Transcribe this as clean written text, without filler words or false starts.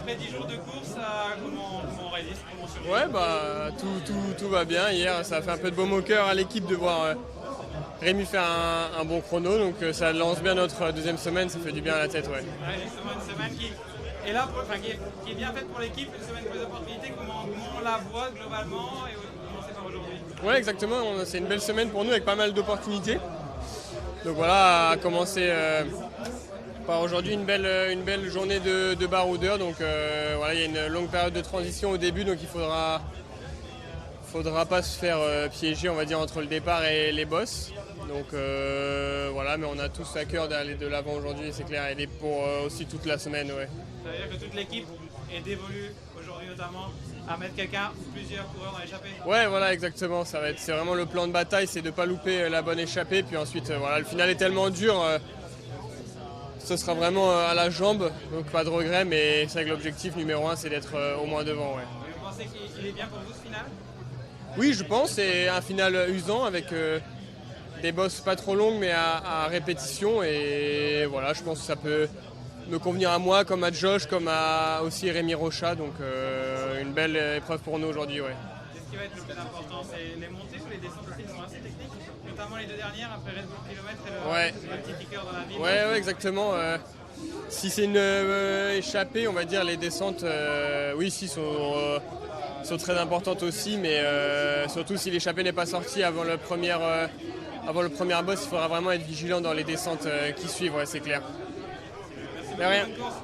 après 10 jours de course, comment on résiste, comment on survit? Ouais, bah tout va bien. Hier, ça a fait un peu de baume au cœur à l'équipe de voir Rémi faire un bon chrono. Donc ça lance bien notre deuxième semaine, ça fait du bien à la tête. Ouais. Ouais, justement, une semaine qui est là, qui est bien faite pour l'équipe, une semaine plus d'opportunités. Comment on la voit globalement et comment c'est par aujourd'hui? Ouais, exactement. C'est une belle semaine pour nous avec pas mal d'opportunités. Donc voilà, à commencer par aujourd'hui une belle journée de baroudeur. Donc voilà, il y a une longue période de transition au début, donc il faudra pas se faire piéger, on va dire, entre le départ et les bosses. Donc voilà, mais on a tous à cœur d'aller de l'avant aujourd'hui, c'est clair, et pour aussi toute la semaine. Ouais. Ça veut dire que toute l'équipe est dévolue aujourd'hui notamment à mettre quelqu'un ou plusieurs coureurs dans l'échappée. Ouais, voilà, exactement. C'est vraiment le plan de bataille, c'est de ne pas louper la bonne échappée. Puis ensuite, voilà, le final est tellement dur, ce sera vraiment à la jambe, donc pas de regret. Mais c'est vrai que l'objectif numéro 1, c'est d'être au moins devant. Ouais. Et vous pensez qu'il est bien pour vous ce final? Oui, je pense. C'est un final usant avec des bosses pas trop longues, mais à répétition. Et voilà, je pense que ça peut me convenir à moi, comme à Josh, comme à aussi Rémi Rocha. Donc une belle épreuve pour nous aujourd'hui. Ouais. Qu'est-ce qui va être le plus important? C'est les montées ou les descentes aussi qui sont assez techniques? Notamment les deux dernières, après Red Bull Kilomètre et le petit kicker dans la ville. Ouais, exactement. Si c'est une échappée, on va dire, les descentes, oui, sont très importantes aussi, mais surtout si l'échappée n'est pas sortie avant le premier boss, il faudra vraiment être vigilant dans les descentes qui suivent, ouais, c'est clair. Merci De rien. beaucoup, bonne course.